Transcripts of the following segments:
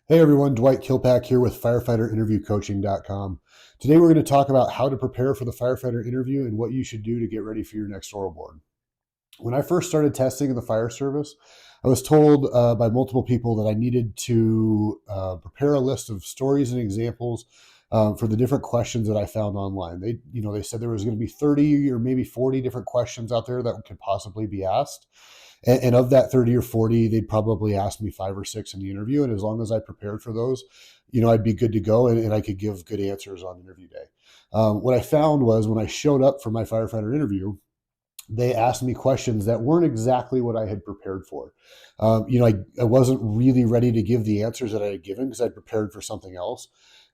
Hey everyone, Dwight Kilpack here with Firefighter Interview Coaching.com. Today we're going to talk about how to prepare for the firefighter interview and what you should do to get ready for your next oral board. When I first started testing in the fire service, I was told by multiple people that I needed to prepare a list of stories and examples for the different questions that I found online. They said there was going to be 30 or maybe 40 different questions out there that could possibly be asked. And of that 30 or 40, they'd probably ask me 5 or 6 in the interview. And as long as I prepared for those, I'd be good to go and I could give good answers on interview day. What I found was when I showed up for my firefighter interview, they asked me questions that weren't exactly what I had prepared for. I wasn't really ready to give the answers that I had given because I'd prepared for something else.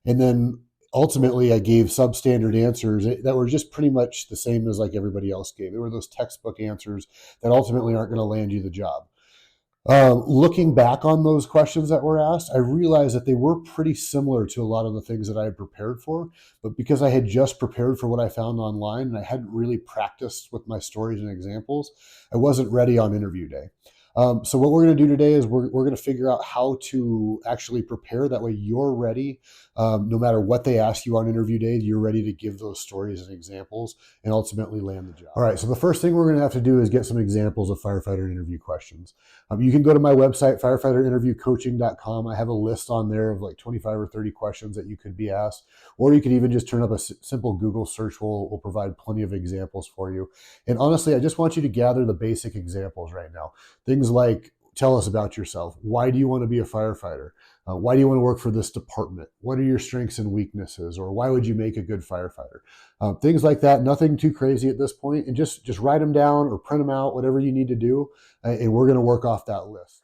And then ultimately I gave substandard answers that were just pretty much the same as like everybody else gave. They were those textbook answers that ultimately aren't going to land you the job. Looking back on those questions that were asked, I realized that they were pretty similar to a lot of the things that I had prepared for. But because I had just prepared for what I found online and I hadn't really practiced with my stories and examples, I wasn't ready on interview day. So what we're going to do today is we're going to figure out how to actually prepare. That way you're ready. No matter what they ask you on interview day, you're ready to give those stories and examples and ultimately land the job. All right, so the first thing we're going to have to do is get some examples of firefighter interview questions. You can go to my website, firefighterinterviewcoaching.com. I have a list on there of like 25 or 30 questions that you could be asked, or you could even just turn up a simple Google search. Will provide plenty of examples for you. And honestly, I just want you to gather the basic examples right now. Things like, tell us about yourself. Why do you want to be a firefighter? Why do you want to work for this department? What are your strengths and weaknesses? Or why would you make a good firefighter? Things like that. Nothing too crazy at this point. And just write them down or print them out, whatever you need to do. And we're going to work off that list.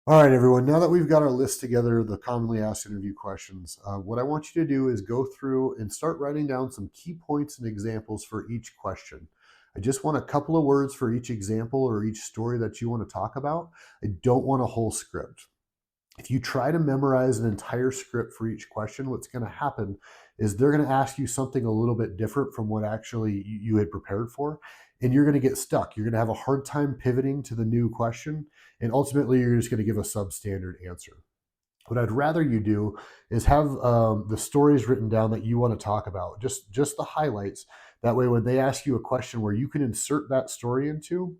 All right, everyone. Now that we've got our list together, the commonly asked interview questions, what I want you to do is go through and start writing down some key points and examples for each question. I just want a couple of words for each example or each story that you want to talk about. I don't want a whole script. If you try to memorize an entire script for each question, what's going to happen is they're going to ask you something a little bit different from what actually you had prepared for, and you're going to get stuck. You're going to have a hard time pivoting to the new question, and ultimately you're just going to give a substandard answer. What I'd rather you do is have the stories written down that you want to talk about, just the highlights. That way, when they ask you a question where you can insert that story into,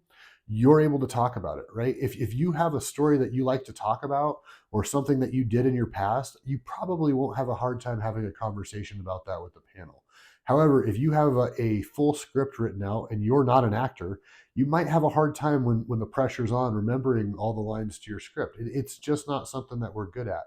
you're able to talk about it, right? If you have a story that you like to talk about or something that you did in your past, you probably won't have a hard time having a conversation about that with the panel. However, if you have a full script written out and you're not an actor, you might have a hard time when the pressure's on remembering all the lines to your script. It's just not something that we're good at.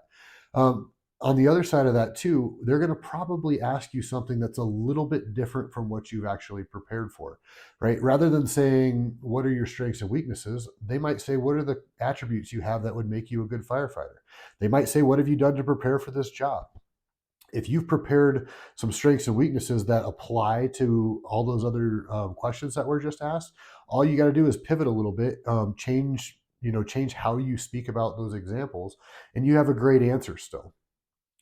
Um, on the other side of that too, they're going to probably ask you something that's a little bit different from what you've actually prepared for, right? Rather than saying, what are your strengths and weaknesses? They might say, what are the attributes you have that would make you a good firefighter? They might say, what have you done to prepare for this job? If you've prepared some strengths and weaknesses that apply to all those other questions that were just asked, all you got to do is pivot a little bit, change how you speak about those examples, and you have a great answer still.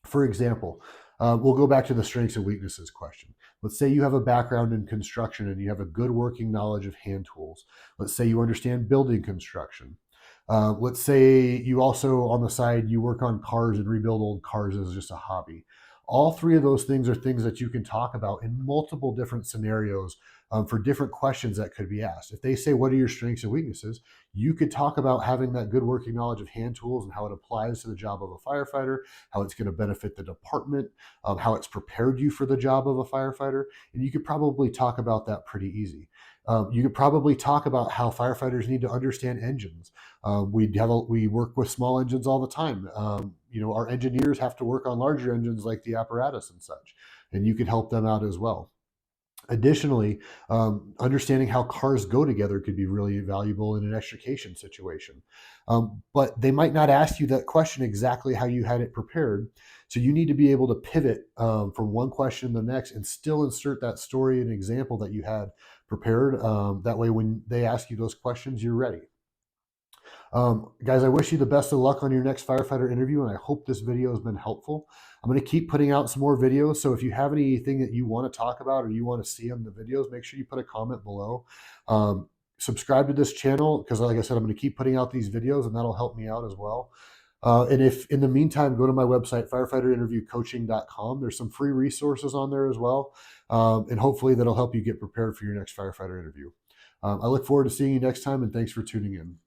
For example, we'll go back to the strengths and weaknesses question. Let's say you have a background in construction and you have a good working knowledge of hand tools. Let's say you understand building construction. Let's say you also, on the side, you work on cars and rebuild old cars as just a hobby. All three of those things are things that you can talk about in multiple different scenarios for different questions that could be asked. If they say, what are your strengths and weaknesses? You could talk about having that good working knowledge of hand tools and how it applies to the job of a firefighter, how it's going to benefit the department, how it's prepared you for the job of a firefighter. And you could probably talk about that pretty easy. You could probably talk about how firefighters need to understand engines. We work with small engines all the time. Our engineers have to work on larger engines like the apparatus and such, and you could help them out as well. Additionally, understanding how cars go together could be really valuable in an extrication situation. But they might not ask you that question exactly how you had it prepared. So you need to be able to pivot from one question to the next and still insert that story and example that you had prepared. That way, when they ask you those questions, you're ready. Guys, I wish you the best of luck on your next firefighter interview, and I hope this video has been helpful. I'm going to keep putting out some more videos, so if you have anything that you want to talk about or you want to see on the videos, make sure you put a comment below. Subscribe to this channel because, like I said, I'm going to keep putting out these videos, and that'll help me out as well. And if in the meantime, go to my website, firefighterinterviewcoaching.com. There's some free resources on there as well. And hopefully that'll help you get prepared for your next firefighter interview. I look forward to seeing you next time, and thanks for tuning in.